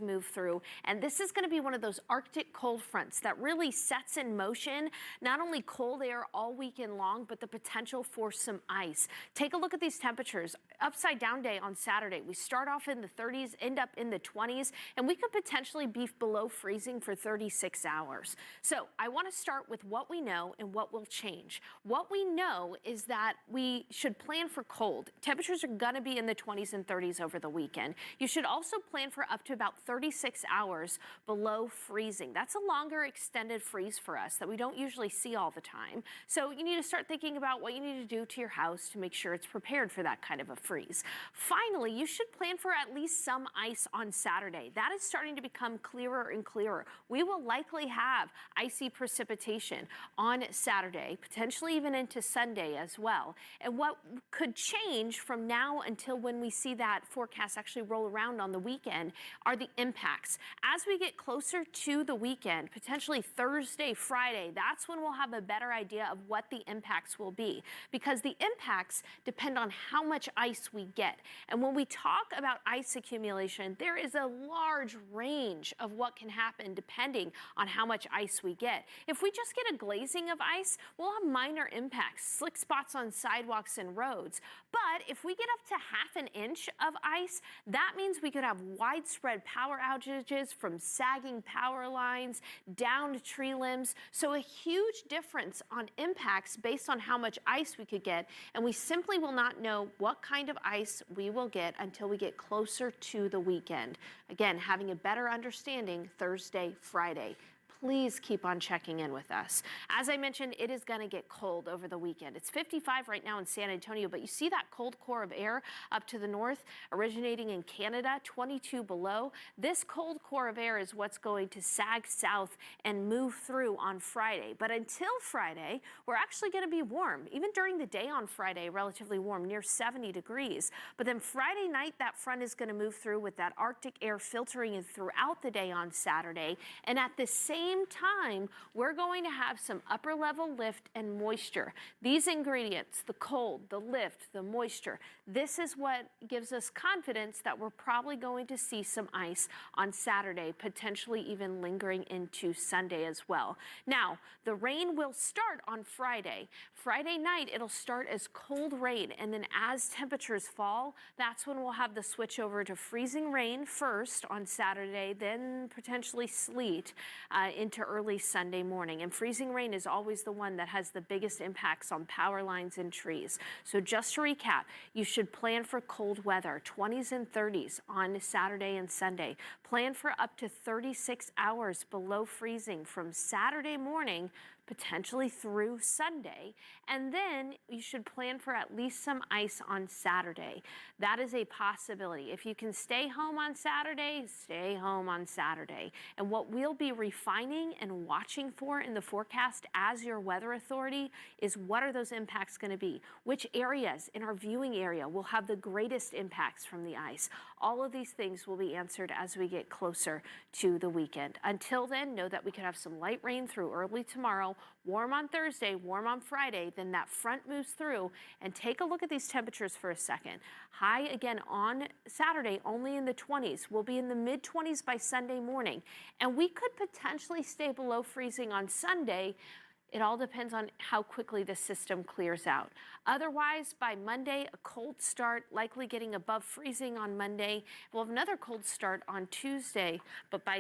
move through, and this is going to be one of those Arctic cold fronts that really sets in motion not only cold air all weekend long, but the potential for some ice. Take a look at these temperatures. Upside down day on Saturday. We start off in the 30s, end up in the 20s, and we could potentially be below freezing for 36 hours. So I want to start with what we know and what will change. What we know is that we should plan for cold. Temperatures are going to be in the 20s and 30s over the weekend. You should also plan for up to about 36 hours below freezing. That's a longer extended freeze for us that we don't usually see all the time. So you need to start thinking about what you need to do to your house to make sure it's prepared for that kind of a freeze. Finally, you should plan for at least some ice on Saturday. That is starting to become clearer and clearer. We will likely have icy precipitation on Saturday, potentially even into Sunday as well. And what could change from now until when we see that forecast actually roll around on the weekend are the impacts. As we get closer to the weekend, potentially Thursday, Friday, that's when we'll have a better idea of what the impacts will be, because the impacts depend on how much ice we get. And when we talk about ice accumulation, there is a large range of what can happen depending on how much ice we get. If we just get a glazing of ice, we'll have minor impacts, slick spots on sidewalks and roads. But if we get up to half an inch of ice, that means we could have widespread power outages from sagging power lines, downed tree limbs. So a huge difference on impacts based on how much ice we could get. And we simply will not know what kind of ice we will get until we get closer to the weekend. Again, having a better understanding Thursday, Friday. Please keep on checking in with us. As I mentioned, it is going to get cold over the weekend. It's 55 right now in San Antonio, but you see that cold core of air up to the north originating in Canada, 22 below. This cold core of air is what's going to sag south and move through on Friday. But until Friday, we're actually going to be warm. Even during the day on Friday, relatively warm, near 70 degrees. But then Friday night, that front is going to move through with that Arctic air filtering in throughout the day on Saturday. And at the same time, we're going to have some upper level lift and moisture. These ingredients, the cold, the lift, the moisture, this is what gives us confidence that we're probably going to see some ice on Saturday, potentially even lingering into Sunday as well. Now, the rain will start on Friday. Friday night, it'll start as cold rain, and then as temperatures fall, that's when we'll have the switch over to freezing rain first on Saturday, then potentially sleet into early Sunday morning. And freezing rain is always the one that has the biggest impacts on power lines and trees. So just to recap, you should plan for cold weather, 20s and 30s on Saturday and Sunday. Plan for up to 36 hours below freezing from Saturday morning potentially through Sunday, and then you should plan for at least some ice on Saturday. That is a possibility. If you can stay home on Saturday, stay home on Saturday. And what we'll be refining and watching for in the forecast as your weather authority is what are those impacts going to be? Which areas in our viewing area will have the greatest impacts from the ice? All of these things will be answered as we get closer to the weekend. Until then, know that we could have some light rain through early tomorrow, warm on Thursday, warm on Friday, then that front moves through. And take a look at these temperatures for a second. High again on Saturday, only in the 20s. We'll be in the mid-20s by Sunday morning. And we could potentially stay below freezing on Sunday. It all depends on how quickly the system clears out. Otherwise, by Monday, a cold start, likely getting above freezing on Monday. We'll have another cold start on Tuesday, but by